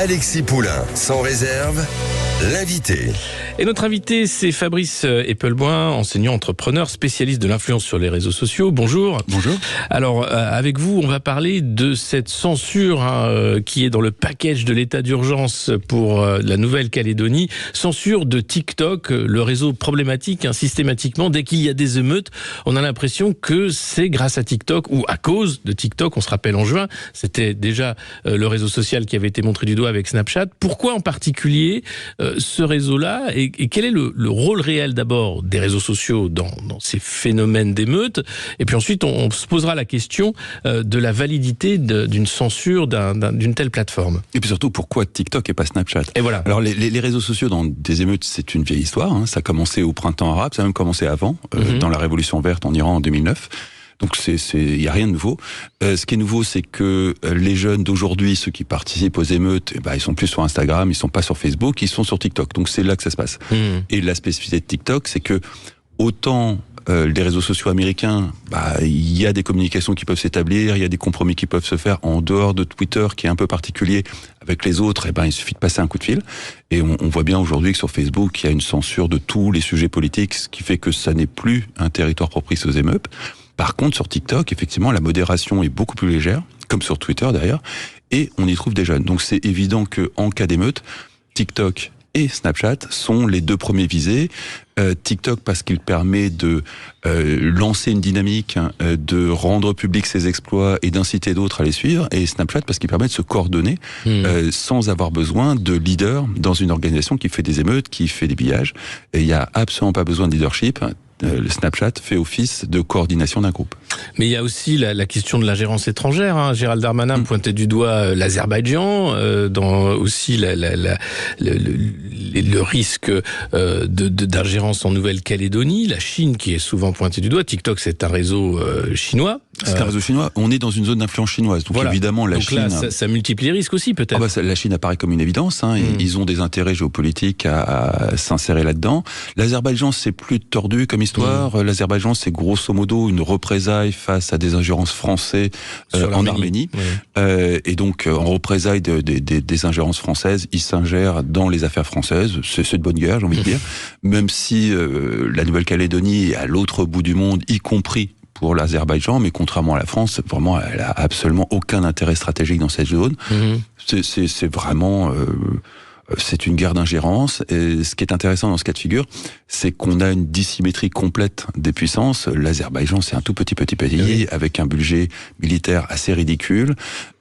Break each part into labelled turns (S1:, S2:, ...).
S1: Alexis Poulain, sans réserve, l'invité.
S2: Et notre invité, c'est Fabrice Eppelboin, enseignant entrepreneur, spécialiste de l'influence sur les réseaux sociaux. Bonjour.
S3: Bonjour.
S2: Alors, avec vous, on va parler de cette censure qui est dans le package de l'état d'urgence pour la Nouvelle-Calédonie. Censure de TikTok, le réseau problématique, systématiquement. Dès qu'il y a des émeutes, on a l'impression que c'est grâce à TikTok ou à cause de TikTok. On se rappelle en juin, c'était déjà le réseau social qui avait été montré du doigt avec Snapchat. Pourquoi en particulier ce réseau-là et quel est le rôle réel d'abord des réseaux sociaux dans ces phénomènes d'émeutes? Et puis ensuite, on se posera la question de la validité d'une censure d'une telle plateforme.
S3: Et puis surtout, pourquoi TikTok et pas Snapchat?
S2: Et voilà.
S3: Alors les réseaux sociaux dans des émeutes, c'est une vieille histoire. Ça a commencé au printemps arabe, ça a même commencé avant, dans la révolution verte en Iran en 2009. Donc il y a rien de nouveau. Ce qui est nouveau, c'est que les jeunes d'aujourd'hui, ceux qui participent aux émeutes, ils sont plus sur Instagram, ils sont pas sur Facebook, ils sont sur TikTok. Donc c'est là que ça se passe. Et la spécificité de TikTok, c'est que autant les réseaux sociaux américains, il y a des communications qui peuvent s'établir, il y a des compromis qui peuvent se faire en dehors de Twitter, qui est un peu particulier. Avec les autres, il suffit de passer un coup de fil. Et on voit bien aujourd'hui que sur Facebook, il y a une censure de tous les sujets politiques, ce qui fait que ça n'est plus un territoire propice aux émeutes. Par contre, sur TikTok, effectivement, la modération est beaucoup plus légère, comme sur Twitter d'ailleurs, et on y trouve des jeunes. Donc c'est évident qu'en cas d'émeute, TikTok et Snapchat sont les deux premiers visés. TikTok parce qu'il permet de lancer une dynamique, de rendre public ses exploits et d'inciter d'autres à les suivre, et Snapchat parce qu'il permet de se coordonner sans avoir besoin de leader dans une organisation qui fait des émeutes, qui fait des pillages. Et il n'y a absolument pas besoin de leadership. Le Snapchat fait office de coordination d'un groupe.
S2: Mais il y a aussi la question de l'ingérence étrangère. Gérald Darmanin pointait du doigt l'Azerbaïdjan, dans aussi le risque d'ingérence en Nouvelle-Calédonie, la Chine qui est souvent pointée du doigt. TikTok, c'est un réseau chinois.
S3: C'est un réseau chinois. On est dans une zone d'influence chinoise. Donc voilà. Évidemment, la Chine...
S2: là, ça multiplie les risques aussi, peut-être.
S3: La Chine apparaît comme une évidence. Ils ont des intérêts géopolitiques à s'insérer là-dedans. L'Azerbaïdjan, c'est plus tordu comme histoire. L'Azerbaïdjan, c'est grosso modo une représaille face à des ingérences françaises en Arménie. Et donc, en représailles des ingérences françaises, ils s'ingèrent dans les affaires françaises. C'est de bonne guerre, j'ai envie de dire. Même si la Nouvelle-Calédonie est à l'autre bout du monde, y compris pour l'Azerbaïdjan, mais contrairement à la France, vraiment, elle a absolument aucun intérêt stratégique dans cette zone. C'est vraiment... c'est une guerre d'ingérence, et ce qui est intéressant dans ce cas de figure, c'est qu'on a une dissymétrie complète des puissances. L'Azerbaïdjan, c'est un tout petit pays, avec un budget militaire assez ridicule,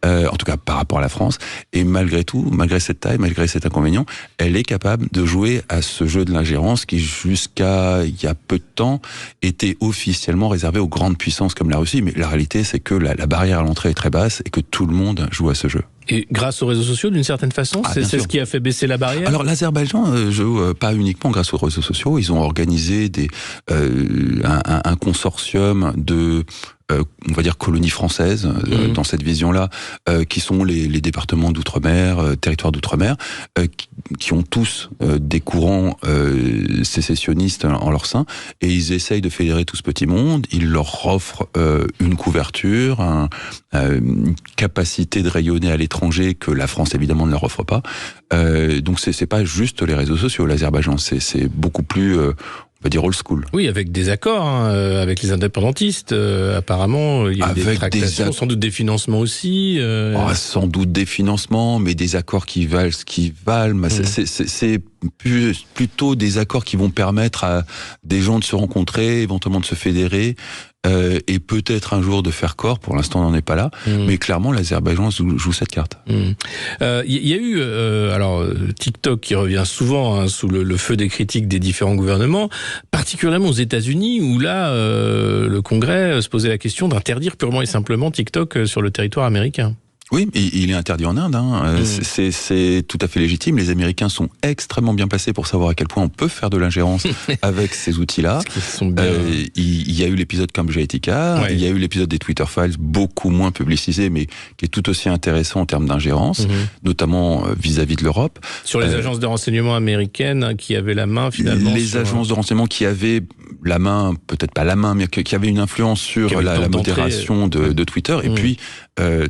S3: en tout cas par rapport à la France, et malgré tout, malgré cette taille, malgré cet inconvénient, elle est capable de jouer à ce jeu de l'ingérence qui, jusqu'à il y a peu de temps, était officiellement réservé aux grandes puissances comme la Russie, mais la réalité, c'est que la barrière à l'entrée est très basse, et que tout le monde joue à ce jeu.
S2: Et grâce aux réseaux sociaux, d'une certaine façon, c'est ce qui a fait baisser la barrière.
S3: Alors l'Azerbaïdjan joue pas uniquement grâce aux réseaux sociaux. Ils ont organisé un consortium de on va dire colonies françaises dans cette vision-là, qui sont les départements d'outre-mer, territoires d'outre-mer, qui ont tous des courants sécessionnistes en leur sein, et ils essayent de fédérer tout ce petit monde. Ils leur offrent une couverture, une capacité de rayonner à l'étranger que la France évidemment ne leur offre pas. Donc c'est pas juste les réseaux sociaux, l'Azerbaïdjan, c'est beaucoup plus on va dire old school.
S2: Oui, avec des accords avec les indépendantistes, apparemment, il y a des tractations, sans doute des financements aussi.
S3: Sans doute des financements, mais des accords qui valent ce qu'ils valent. C'est plutôt des accords qui vont permettre à des gens de se rencontrer, éventuellement de se fédérer, et peut-être un jour de faire corps. Pour l'instant, on n'en est pas là. Mais clairement, l'Azerbaïdjan joue cette carte.
S2: Il y a eu TikTok qui revient souvent sous le feu des critiques des différents gouvernements, particulièrement aux États-Unis, où là, le Congrès se posait la question d'interdire purement et simplement TikTok sur le territoire américain.
S3: Oui, il est interdit en Inde. C'est tout à fait légitime. Les Américains sont extrêmement bien placés pour savoir à quel point on peut faire de l'ingérence avec ces outils-là. Il y a eu l'épisode Cambridge Analytica, il y a eu l'épisode des Twitter Files, beaucoup moins publicisé, mais qui est tout aussi intéressant en termes d'ingérence, notamment vis-à-vis de l'Europe.
S2: Sur les agences de renseignement américaines qui avaient la main finalement.
S3: Les agences de renseignement qui avaient la main, peut-être pas la main, mais qui avait une influence sur la modération de Twitter. Et puis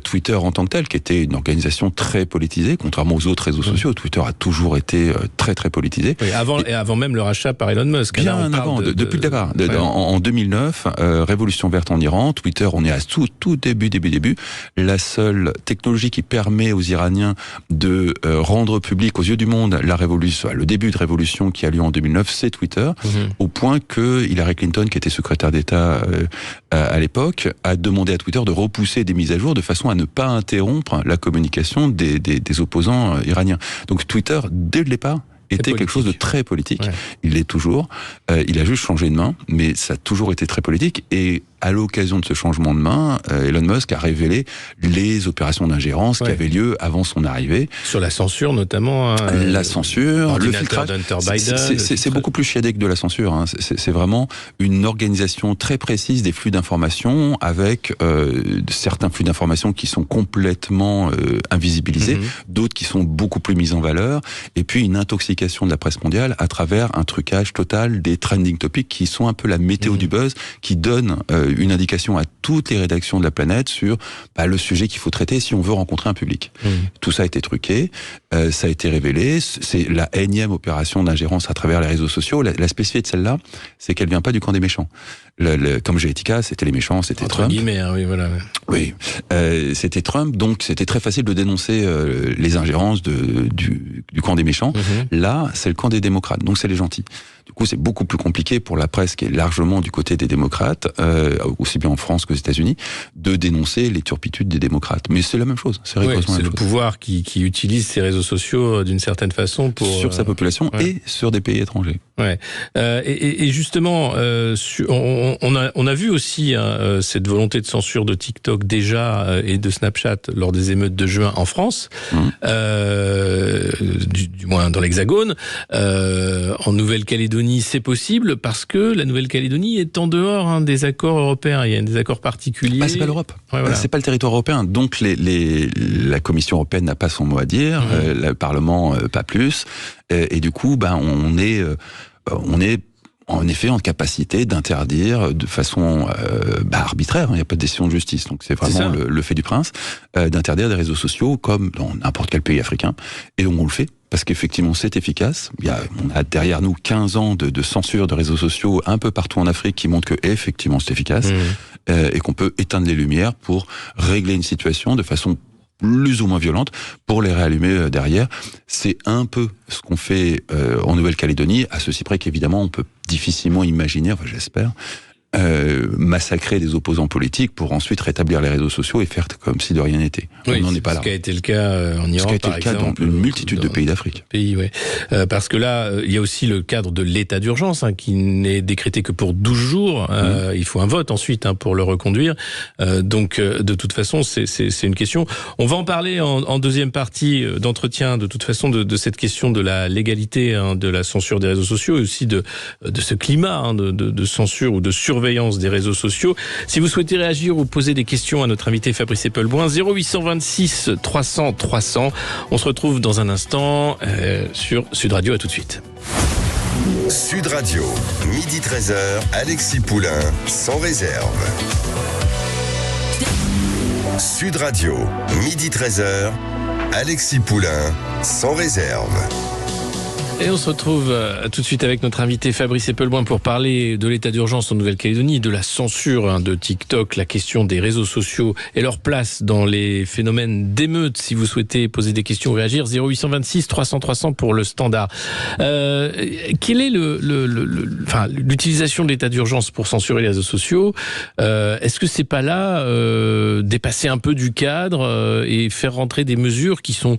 S3: Twitter en tant que tel, qui était une organisation très politisée, contrairement aux autres réseaux sociaux. Twitter a toujours été très très politisé.
S2: Oui, avant même le rachat par Elon Musk.
S3: Bien avant, depuis le départ. En 2009, révolution verte en Iran, Twitter, on est à tout début. La seule technologie qui permet aux Iraniens de rendre public aux yeux du monde la révolution, le début de révolution qui a lieu en 2009, c'est Twitter, au point que Hillary Clinton, qui était secrétaire d'État à l'époque, a demandé à Twitter de repousser des mises à jour de façon à ne pas interrompre la communication des opposants iraniens. Donc Twitter, dès le départ, était quelque chose de très politique. Ouais. Il l'est toujours. Il a juste changé de main, mais ça a toujours été très politique. Et à l'occasion de ce changement de main, Elon Musk a révélé les opérations d'ingérence qui avaient lieu avant son arrivée.
S2: Sur la censure notamment.
S3: La censure, le filtrage.
S2: Biden,
S3: c'est beaucoup plus chiadé que de la censure. Hein. C'est vraiment une organisation très précise des flux d'informations, avec certains flux d'informations qui sont complètement invisibilisés, d'autres qui sont beaucoup plus mis en valeur, et puis une intoxication de la presse mondiale à travers un trucage total des trending topics qui sont un peu la météo du buzz, qui donne une indication à toutes les rédactions de la planète sur le sujet qu'il faut traiter si on veut rencontrer un public. Tout ça a été truqué, ça a été révélé, c'est la énième opération d'ingérence à travers les réseaux sociaux. La spécificité de celle-là, c'est qu'elle vient pas du camp des méchants. Comme Géetica, c'était les méchants, c'était
S2: Entre
S3: Trump.
S2: Guillemets, oui, voilà.
S3: Oui, c'était Trump, donc c'était très facile de dénoncer les ingérences du camp des méchants. Là, c'est le camp des démocrates, donc c'est les gentils. Du coup, c'est beaucoup plus compliqué pour la presse qui est largement du côté des démocrates, aussi bien en France qu'aux États-Unis, de dénoncer les turpitudes des démocrates. Mais c'est la même chose, c'est rigoureusement
S2: c'est
S3: la
S2: le
S3: même chose.
S2: pouvoir qui utilise ces réseaux sociaux d'une certaine façon pour...
S3: Sur sa population et sur des pays étrangers.
S2: Ouais. Et justement, on a vu aussi cette volonté de censure de TikTok déjà et de Snapchat lors des émeutes de juin en France, du moins dans l'Hexagone. En Nouvelle-Calédonie, c'est possible parce que la Nouvelle-Calédonie est en dehors des accords européens. Il y a des accords particuliers.
S3: C'est pas l'Europe.
S2: Ouais, voilà.
S3: C'est pas le territoire européen. Donc la Commission européenne n'a pas son mot à dire. Le Parlement pas plus. Et du coup, on est en effet en capacité d'interdire de façon arbitraire, il n'y a pas de décision de justice, donc c'est vraiment le fait du prince, d'interdire des réseaux sociaux comme dans n'importe quel pays africain, et donc on le fait, parce qu'effectivement c'est efficace. On a derrière nous 15 ans de censure de réseaux sociaux un peu partout en Afrique qui montrent que effectivement c'est efficace, et qu'on peut éteindre les lumières pour régler une situation de façon plus ou moins violente pour les réallumer derrière. C'est un peu ce qu'on fait en Nouvelle-Calédonie, à ceci près qu'évidemment on peut difficilement imaginer, enfin j'espère, massacrer des opposants politiques pour ensuite rétablir les réseaux sociaux et faire comme si de rien n'était. On n'en est pas là.
S2: Ce qui a été le cas en Iran, par exemple.
S3: Dans une multitude de pays d'Afrique.
S2: Parce que là, il y a aussi le cadre de l'état d'urgence qui n'est décrété que pour 12 jours. Il faut un vote ensuite pour le reconduire. Donc, de toute façon, c'est une question. On va en parler en deuxième partie d'entretien, de toute façon, de cette question de la légalité de la censure des réseaux sociaux et aussi de ce climat de censure ou de surveillance des réseaux sociaux. Si vous souhaitez réagir ou poser des questions à notre invité Fabrice Eppelboin, 0826 300 300. On se retrouve dans un instant sur Sud Radio. À tout de suite.
S1: Sud Radio, midi 13h, Alexis Poulain, sans réserve. Sud Radio, midi 13h, Alexis Poulain, sans réserve.
S2: Et on se retrouve tout de suite avec notre invité Fabrice Eppelboin pour parler de l'état d'urgence en Nouvelle-Calédonie, de la censure de TikTok, la question des réseaux sociaux et leur place dans les phénomènes d'émeute. Si vous souhaitez poser des questions ou réagir, 0826 300 300 pour le standard. Quelle est l'utilisation de l'état d'urgence pour censurer les réseaux sociaux? Est-ce que c'est pas là dépasser un peu du cadre et faire rentrer des mesures qui sont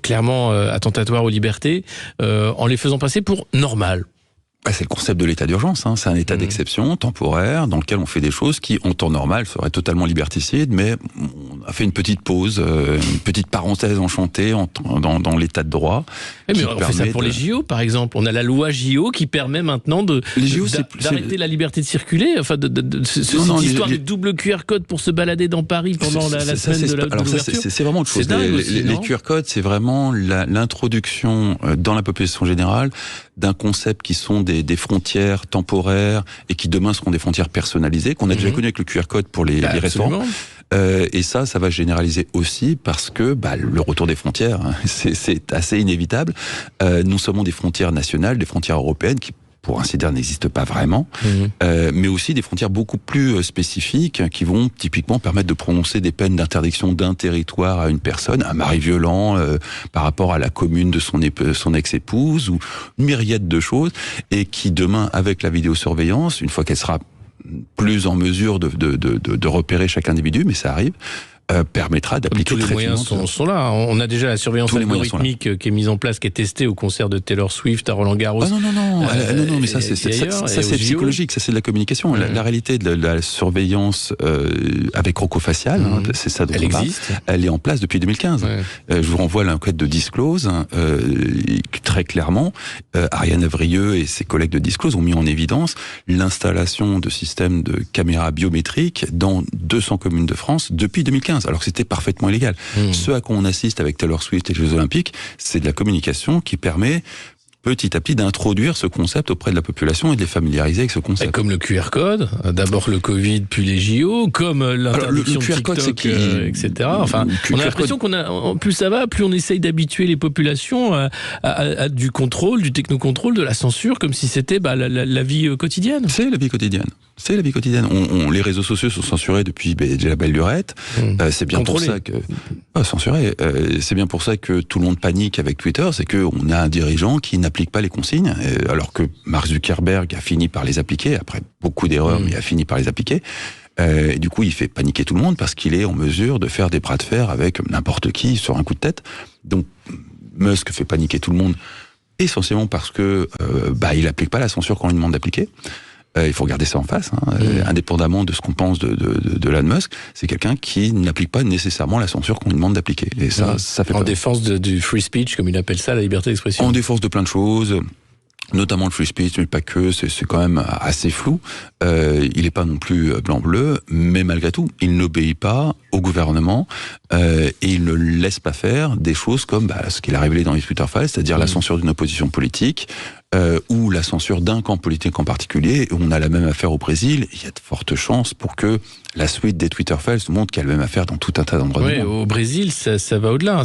S2: clairement attentatoires aux libertés en les faisant passer pour normales?
S3: C'est le concept de l'état d'urgence, c'est un état d'exception temporaire dans lequel on fait des choses qui, en temps normal, seraient totalement liberticides, mais on a fait une petite pause, une petite parenthèse enchantée dans l'état de droit.
S2: Mais on fait ça pour les JO, par exemple. On a la loi JO qui permet maintenant d'arrêter la liberté de circuler, enfin cette histoire de double QR code pour se balader dans Paris pendant la semaine de l'ouverture.
S3: C'est vraiment autre chose. Les QR codes, c'est vraiment l'introduction dans la population générale d'un concept qui sont des frontières temporaires et qui demain seront des frontières personnalisées, qu'on a déjà connu avec le QR code pour les restaurants. Et ça va se généraliser aussi parce que le retour des frontières, hein, c'est assez inévitable. Nous sommes des frontières nationales, des frontières européennes qui, pour ainsi dire, n'existent pas vraiment, mais aussi des frontières beaucoup plus spécifiques qui vont typiquement permettre de prononcer des peines d'interdiction d'un territoire à une personne, un mari violent par rapport à la commune de son ex-épouse, ou une myriade de choses, et qui demain, avec la vidéosurveillance, une fois qu'elle sera plus en mesure de repérer chaque individu, mais ça arrive, permettra d'appliquer
S2: tous les moyens sont là. On a déjà la surveillance algorithmique qui est mise en place, qui est testée au concert de Taylor Swift à Roland Garros.
S3: Non, mais ça c'est psychologique, ça c'est de la communication. La réalité de la surveillance avec Rocco Facial, c'est ça dont on parle. Elle est en place depuis 2015. Je vous renvoie à l'enquête de Disclose, très clairement. Ariane Avrieux et ses collègues de Disclose ont mis en évidence l'installation de systèmes de caméras biométriques dans 200 communes de France depuis 2015. Alors que c'était parfaitement illégal. Ce à quoi on assiste avec Taylor Swift et les Jeux Olympiques, c'est de la communication qui permet petit à petit d'introduire ce concept auprès de la population et de les familiariser avec ce concept.
S2: Comme le QR code, d'abord le Covid, puis les JO, comme l'interdiction de TikTok, etc. Enfin, on a l'impression plus ça va, plus on essaye d'habituer les populations à du contrôle, du technocontrôle, de la censure, comme si c'était la vie quotidienne.
S3: C'est la vie quotidienne. C'est la vie quotidienne. Les réseaux sociaux sont censurés depuis déjà la belle lurette. C'est bien pour ça que censurés. C'est bien pour ça que tout le monde panique avec Twitter. C'est que on a un dirigeant qui n'applique pas les consignes, alors que Mark Zuckerberg a fini par les appliquer après beaucoup d'erreurs, mais il a fini par les appliquer. Et du coup, il fait paniquer tout le monde parce qu'il est en mesure de faire des bras de fer avec n'importe qui sur un coup de tête. Donc, Musk fait paniquer tout le monde essentiellement parce que il applique pas la censure qu'on lui demande d'appliquer. Il faut regarder ça en face, indépendamment de ce qu'on pense de Elon Musk, c'est quelqu'un qui n'applique pas nécessairement la censure qu'on lui demande d'appliquer. Et ça fait peur.
S2: En défense du free speech, comme il appelle ça, la liberté d'expression.
S3: En défense de plein de choses, notamment le free speech, mais pas que, c'est quand même assez flou. Il n'est pas non plus blanc-bleu, mais malgré tout, il n'obéit pas au gouvernement et il ne laisse pas faire des choses comme ce qu'il a révélé dans les Twitter Files, c'est-à-dire la censure d'une opposition politique, ou la censure d'un camp politique en particulier. On a la même affaire au Brésil. Il y a de fortes chances pour que la suite des Twitter Files montre qu'il y a la même affaire dans tout un tas d'endroits.
S2: Oui, au Brésil, ça va au-delà.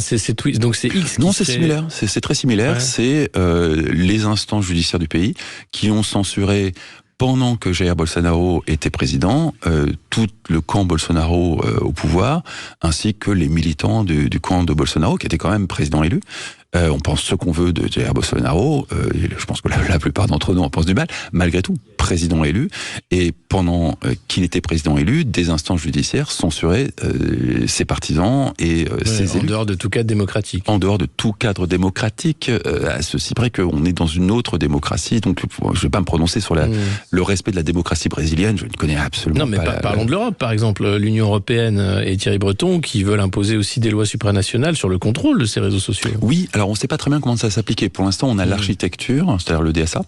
S2: Donc c'est X.
S3: Non, c'est similaire. C'est très similaire. Ouais. C'est les instances judiciaires du pays qui ont censuré, pendant que Jair Bolsonaro était président, tout le camp Bolsonaro au pouvoir, ainsi que les militants du camp de Bolsonaro, qui était quand même président élu. On pense ce qu'on veut de Jair Bolsonaro, je pense que la plupart d'entre nous en pensent du mal, malgré tout, président élu, et pendant qu'il était président élu, des instances judiciaires censuraient ses partisans et ses élus.
S2: En dehors de tout cadre démocratique.
S3: En dehors de tout cadre démocratique, à ceci près qu'on est dans une autre démocratie, donc je ne vais pas me prononcer sur le respect de la démocratie brésilienne, je ne connais absolument pas.
S2: Non, mais parlons de l'Europe, par exemple, l'Union européenne et Thierry Breton, qui veulent imposer aussi des lois supranationales sur le contrôle de ces réseaux sociaux.
S3: Oui, alors on ne sait pas très bien comment ça va s'appliquer. Pour l'instant, on a l'architecture, c'est-à-dire le DSA.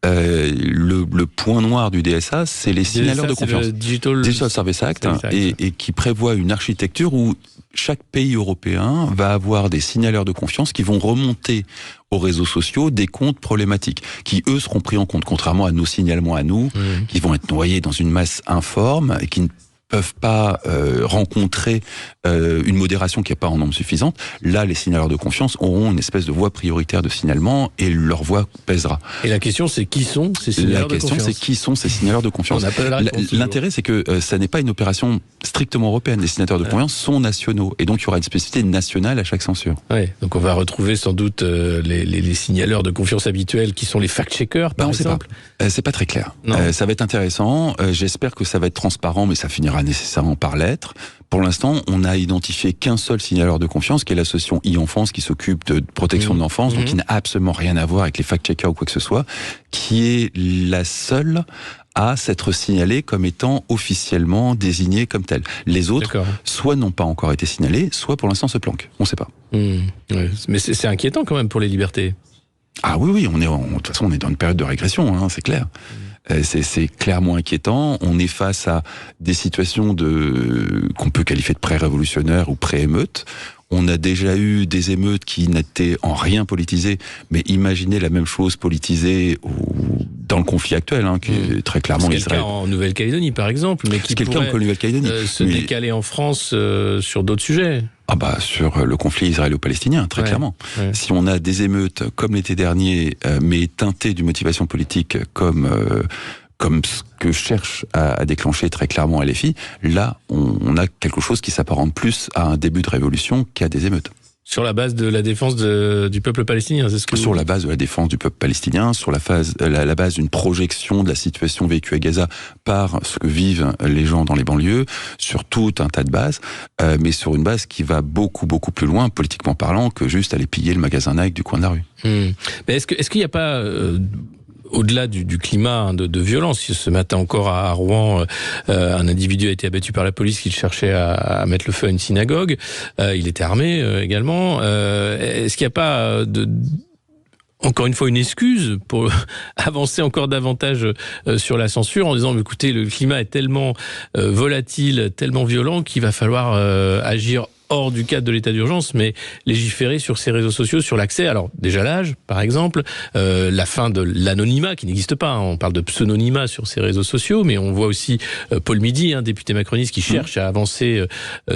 S3: Le point noir du DSA, c'est les signaleurs de confiance.
S2: Le Digital
S3: Service Act, et qui prévoit une architecture où chaque pays européen va avoir des signaleurs de confiance qui vont remonter aux réseaux sociaux des comptes problématiques, qui eux seront pris en compte, contrairement à nos signalements à nous, qui vont être noyés dans une masse informe et qui ne peuvent pas rencontrer une modération qui n'est pas en nombre suffisante. Là, les signaleurs de confiance auront une espèce de voie prioritaire de signalement et leur voix pèsera.
S2: Et la question, c'est qui sont ces signaleurs de confiance ?
S3: La question, c'est qui sont ces signaleurs de confiance ? L'intérêt, c'est que ça n'est pas une opération strictement européenne. Les signateurs de confiance sont nationaux. Et donc, il y aura une spécificité nationale à chaque censure.
S2: Oui, donc on va retrouver sans doute les signaleurs de confiance habituels qui sont les fact-checkers, par exemple.
S3: C'est pas très clair. Ça va être intéressant. J'espère que ça va être transparent, mais ça finira nécessairement par l'être. Pour l'instant, on n'a identifié qu'un seul signaleur de confiance, qui est l'association e-enfance, qui s'occupe de protection de l'enfance, donc qui n'a absolument rien à voir avec les fact-checkers ou quoi que ce soit, qui est la seule à s'être signalée comme étant officiellement désignée comme telle. Les autres, soit n'ont pas encore été signalés, soit pour l'instant se planquent. On ne sait pas.
S2: Mais c'est inquiétant quand même pour les libertés.
S3: Ah oui, de toute façon, on est dans une période de régression, c'est clair. C'est clairement inquiétant. On est face à des situations qu'on peut qualifier de pré-révolutionnaires ou pré-émeutes. On a déjà eu des émeutes qui n'étaient en rien politisées, mais imaginez la même chose politisée dans le conflit actuel, qui est très clairement
S2: Israël.
S3: Israël.
S2: C'est le cas en Nouvelle-Calédonie, par exemple, mais qui pourrait se décaler en France sur d'autres sujets.
S3: Sur le conflit israélo-palestinien, très clairement. Ouais. Si on a des émeutes comme l'été dernier, mais teintées d'une motivation politique comme ce que cherche à déclencher très clairement LFI, là, on a quelque chose qui s'apparente plus à un début de révolution qu'à des émeutes.
S2: Sur la base de la défense du peuple palestinien, c'est ce que
S3: Sur la base de la défense du peuple palestinien, sur la base d'une projection de la situation vécue à Gaza par ce que vivent les gens dans les banlieues, sur tout un tas de bases, mais sur une base qui va beaucoup, beaucoup plus loin, politiquement parlant, que juste aller piller le magasin Nike du coin de la rue.
S2: Mais est-ce qu'il n'y a pas... au-delà du climat de violence, ce matin encore à Rouen, un individu a été abattu par la police qui cherchait à mettre le feu à une synagogue. Il était armé également. Est-ce qu'il n'y a pas encore une fois une excuse pour avancer encore davantage sur la censure en disant écoutez, le climat est tellement volatile, tellement violent qu'il va falloir agir hors du cadre de l'état d'urgence, mais légiférer sur ces réseaux sociaux, sur l'accès. Alors, déjà l'âge, par exemple, la fin de l'anonymat, qui n'existe pas. On parle de pseudonymat sur ces réseaux sociaux, mais on voit aussi Paul Midi, député macroniste, qui cherche à avancer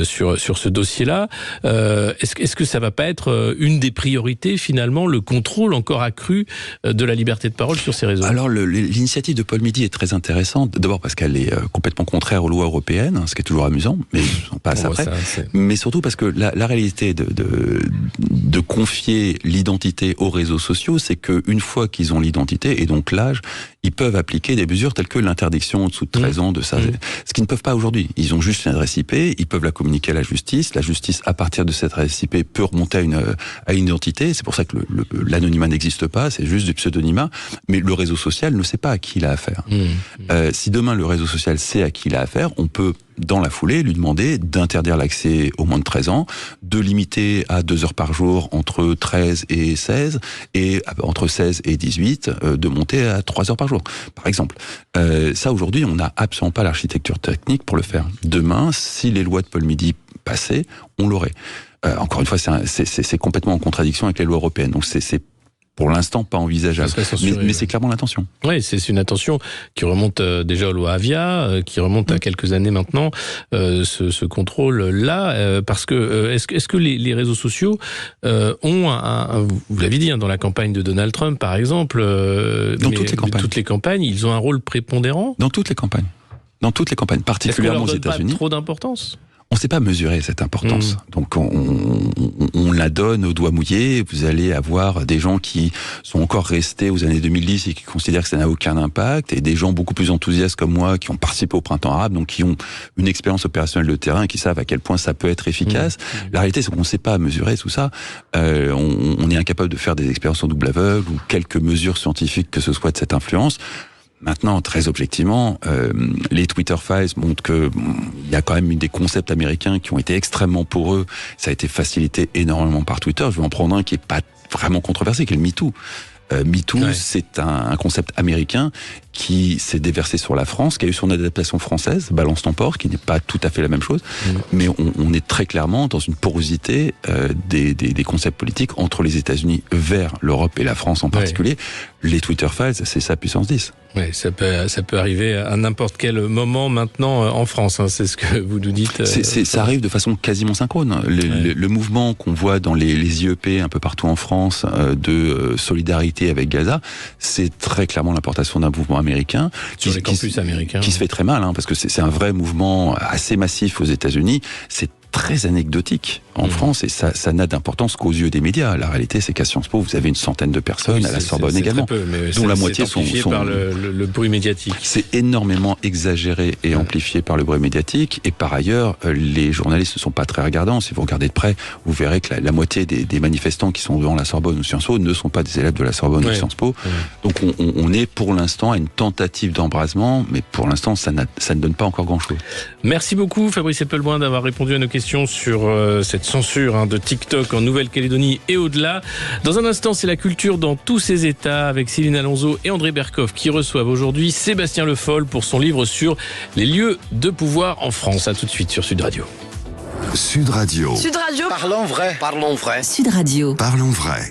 S2: sur ce dossier-là. Est-ce que ça va pas être une des priorités, finalement, le contrôle encore accru de la liberté de parole sur ces réseaux? Alors,
S3: l'initiative de Paul Midi est très intéressante. D'abord parce qu'elle est complètement contraire aux lois européennes, ce qui est toujours amusant, mais on passe après. Mais surtout parce que la réalité de confier l'identité aux réseaux sociaux, c'est qu'une fois qu'ils ont l'identité et donc l'âge, ils peuvent appliquer des mesures telles que l'interdiction en dessous de 13 ans de ça. Ce qu'ils ne peuvent pas aujourd'hui. Ils ont juste une adresse IP, ils peuvent la communiquer à la justice. La justice, à partir de cette adresse IP, peut remonter à une identité. C'est pour ça que l'anonymat n'existe pas, c'est juste du pseudonymat. Mais le réseau social ne sait pas à qui il a affaire. Si demain le réseau social sait à qui il a affaire, on peut dans la foulée, lui demander d'interdire l'accès aux moins de 13 ans, de limiter à 2 heures par jour entre 13 et 16, et entre 16 et 18, de monter à 3 heures par jour, par exemple. Ça, aujourd'hui, on n'a absolument pas l'architecture technique pour le faire. Demain, si les lois de Paul Midi passaient, on l'aurait. Encore une fois, c'est complètement en contradiction avec les lois européennes. Donc, c'est pour l'instant pas envisageable, mais c'est clairement l'intention.
S2: Oui, c'est une intention qui remonte déjà aux lois Avia, qui remonte à quelques années maintenant, ce contrôle-là, parce que est-ce que les réseaux sociaux ont vous l'avez dit, dans la campagne de Donald Trump par exemple,
S3: dans toutes les campagnes,
S2: ils ont un rôle prépondérant?
S3: Dans toutes les campagnes, particulièrement aux États-Unis.
S2: Est-ce qu'on leur donne pas trop d'importance?
S3: On ne sait pas mesurer cette importance. Donc on la donne au doigt mouillé. Vous allez avoir des gens qui sont encore restés aux années 2010 et qui considèrent que ça n'a aucun impact, et des gens beaucoup plus enthousiastes comme moi qui ont participé au printemps arabe, donc qui ont une expérience opérationnelle de terrain et qui savent à quel point ça peut être efficace. La réalité, c'est qu'on ne sait pas mesurer tout ça. On est incapable de faire des expériences en double aveugle ou quelques mesures scientifiques que ce soit de cette influence. Maintenant, très objectivement, les Twitter Files montrent que il y a quand même eu des concepts américains qui ont été extrêmement poreux. Ça a été facilité énormément par Twitter. Je vais en prendre un qui est pas vraiment controversé, qui est le MeToo. MeToo, c'est un concept américain qui s'est déversé sur la France, qui a eu son adaptation française, Balance ton port, qui n'est pas tout à fait la même chose, mais on est très clairement dans une porosité des concepts politiques entre les États-Unis vers l'Europe et la France en particulier. Les Twitter Files, c'est ça puissance 10.
S2: Oui, ça peut arriver à n'importe quel moment maintenant en France, c'est ce que vous nous dites.
S3: Ça arrive de façon quasiment synchrone. Le mouvement qu'on voit dans les IEP un peu partout en France de solidarité avec Gaza, c'est très clairement l'importation d'un mouvement américain.
S2: Sur les campus américains.
S3: Qui se fait très mal, parce que c'est un vrai mouvement assez massif aux États-Unis. C'est très anecdotique en France, et ça n'a d'importance qu'aux yeux des médias. La réalité, c'est qu'à Sciences Po, vous avez une centaine de personnes, à la Sorbonne également,
S2: peu,
S3: dont la moitié sont
S2: par le bruit médiatique.
S3: C'est énormément exagéré et amplifié par le bruit médiatique, et par ailleurs, les journalistes ne sont pas très regardants. Si vous regardez de près, vous verrez que la moitié des manifestants qui sont devant la Sorbonne ou Sciences Po ne sont pas des élèves de la Sorbonne ou Sciences Po. Donc on est pour l'instant à une tentative d'embrasement, mais pour l'instant, ça ne donne pas encore grand-chose.
S2: Merci beaucoup, Fabrice Eppelboin, d'avoir répondu à nos questions sur cette censure de TikTok en Nouvelle-Calédonie et au-delà. Dans un instant, c'est la culture dans tous ses états avec Céline Alonso et André Berkoff qui reçoivent aujourd'hui Sébastien Le Foll pour son livre sur les lieux de pouvoir en France. À tout de suite sur Sud Radio.
S1: Sud Radio.
S4: Sud Radio.
S5: Parlons vrai.
S4: Parlons vrai.
S6: Sud Radio.
S1: Parlons vrai.